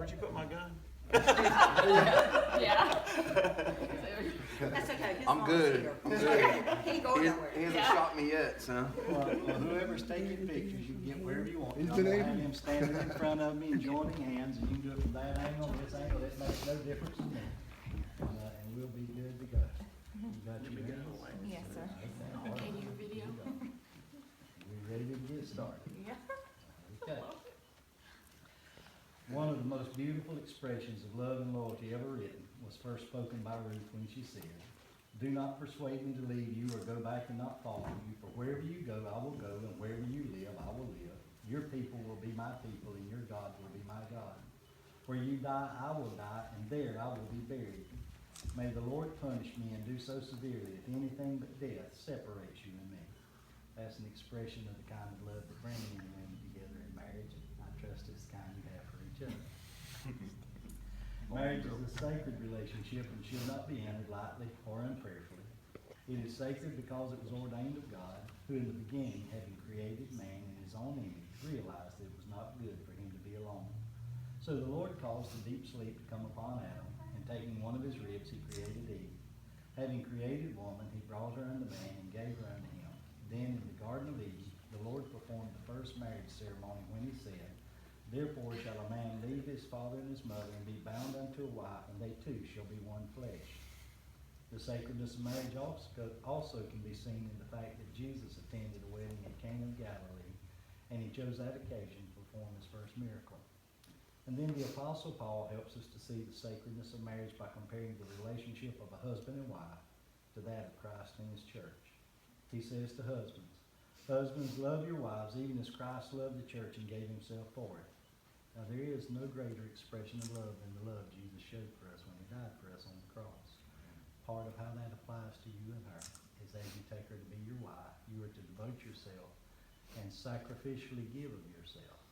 Where'd you put my gun? Yeah. That's okay. His I'm mom's good. here. I'm good. He ain't going He nowhere. hasn't shot me yet, so. Well, whoever's taking pictures, you can get wherever you want. He's Y'all been gonna able- have him standing in front of me and joining hands, and you can do it from that angle, this angle, it makes no difference to me. And we'll be good to go. You got your hands? Yes, sir. Okay, all right. Can you video? We ready to get started? Yeah. Okay. One of the most beautiful expressions of love and loyalty ever written was first spoken by Ruth when she said, "Do not persuade me to leave you or go back and not follow you, for wherever you go, I will go, and wherever you live, I will live. Your people will be my people, and your God will be my God. Where you die, I will die, and there I will be buried. May the Lord punish me and do so severely if anything but death separates you and me." That's an expression of the kind of love that brings men and women together in marriage. I trust it's the kind you have for each other. Marriage is a sacred relationship and should not be entered lightly or unprayerfully. It is sacred because it was ordained of God, who in the beginning, having created man in his own image, realized that it was not good for him to be alone. So the Lord caused a deep sleep to come upon Adam, and taking one of his ribs, he created Eve. Having created woman, he brought her unto man and gave her unto him. Then in the Garden of Eden, the Lord performed the first marriage ceremony when he said, "Therefore shall a man leave his father and his mother and be bound unto a wife, and they two shall be one flesh." The sacredness of marriage also can be seen in the fact that Jesus attended a wedding in Cana of Galilee, and he chose that occasion to perform his first miracle. And then the Apostle Paul helps us to see the sacredness of marriage by comparing the relationship of a husband and wife to that of Christ and his church. He says to husbands, "Husbands, love your wives, even as Christ loved the church and gave himself for it." Now there is no greater expression of love than the love Jesus showed for us when he died for us on the cross. Part of how that applies to you and her is as you take her to be your wife, you are to devote yourself and sacrificially give of yourself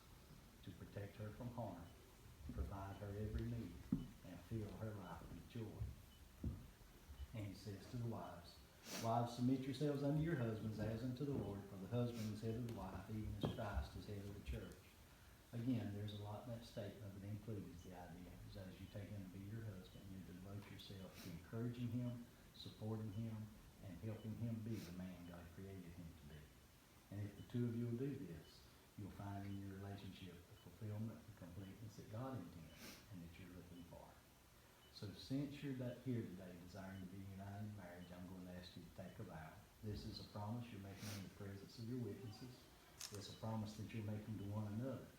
to protect her from harm, provide her every need, and fill her life with joy. And he says to the wives, "Wives, submit yourselves unto your husbands as unto the Lord, for the husband is head of the wife, even as Christ is head of the church." Again, there's a lot in that statement, but it includes the idea is as you take him to be your husband, you devote yourself to encouraging him, supporting him, and helping him be the man God created him to be. And if the two of you will do this, you'll find in your relationship the fulfillment, the completeness that God intends and that you're looking for. So since you're here today desiring to be united in marriage, I'm going to ask you to take a vow. This is a promise you're making in the presence of your witnesses. It's a promise that you're making to one another.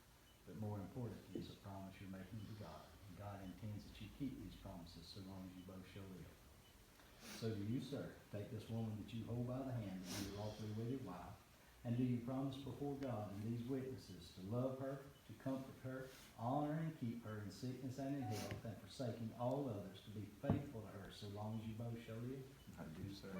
But more importantly, it's a promise you're making to God. And God intends that you keep these promises so long as you both shall live. So do you, sir, take this woman that you hold by the hand and be your lawfully wedded wife, and do you promise before God and these witnesses to love her, to comfort her, honor and keep her in sickness and in health, and forsaking all others, to be faithful to her so long as you both shall live? I do, sir.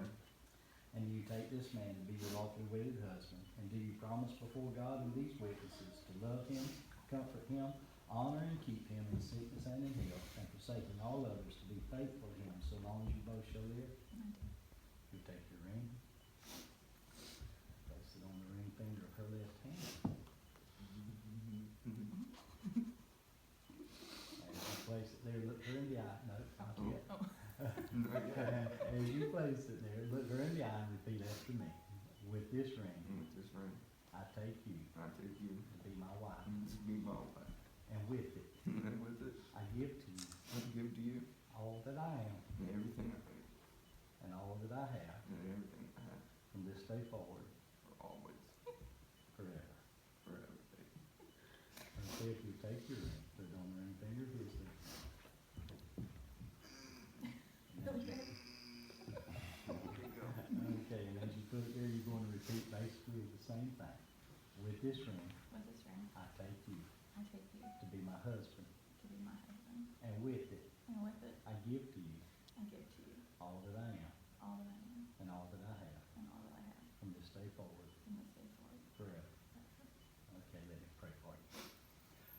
And do you take this man to be your lawfully wedded husband, and do you promise before God and these witnesses to love him, comfort him, honor and keep him in sickness and in health, and forsaking all others, to be faithful to him so long as you both shall live? You take your ring, place it on the ring finger of her left hand. As you place it there, look her in the eye. No, not yet. As you place it there, look her in the eye and repeat after me. With this ring, With this ring, I take you I take you to be my wife, to be my wife. and with it, And with it, I give to you I give to you all that I am everything I am and all that I have and everything I have from this day forward, for always, forever. forever, baby. And so if you take your ring, put it on the ring finger of his left hand. Okay, and as you put it there, you're going to repeat basically the same thing. With this ring, With this ring, I take you I take you to be my husband, to be my husband, and with it, and with it, I give to you I give to you all that I am all that I am and all that I have and all that I have from this day forward, from this day forward. forever. Okay, let me pray for you.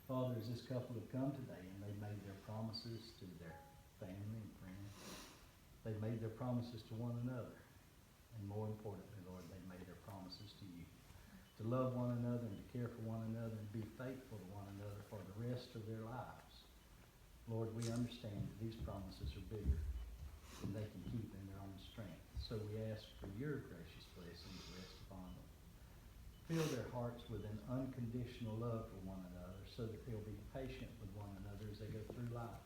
Father, as this couple have come today and they've made their promises to their family and friends, they've made their promises to one another. And more importantly, Lord, they've made their promises to you. To love one another and to care for one another and be faithful to one another for the rest of their lives. Lord, we understand that these promises are bigger than they can keep in their own strength. So we ask for your precious blessing to rest upon them. Fill their hearts with an unconditional love for one another so that they'll be patient with one another as they go through life.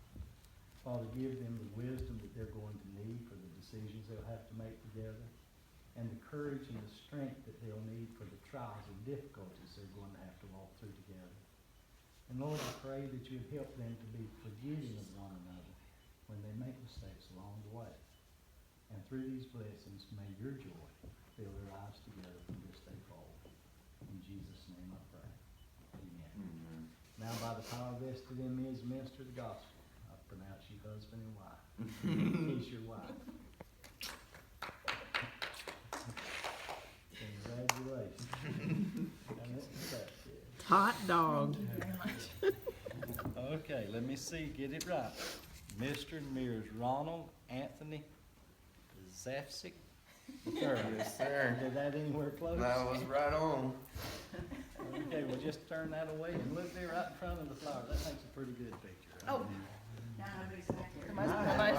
Father, give them the wisdom that they're going to need for the decisions they'll have to make together, and the courage and the strength that they'll need for the trials and difficulties they're going to have to walk through together. And Lord, I pray that you'd help them to be forgiving of one another when they make mistakes along the way. And through these blessings, may your joy fill their lives together from this day forward. In Jesus' name I pray. Amen. Now by the power vested in me as minister of the gospel, I pronounce you husband and wife. He's your wife. Congratulations. And that's that, yeah. Hot dog. Thank you very much. Okay, let me see, get it right. Mr. and Ms. Ronald Anthony Zapcic III. Yes, sir. Did that anywhere close? That was right on. Okay, well, just turn that away and look there right in front of the flower. That makes a pretty good picture. Right? Oh. Now I know exactly. Am I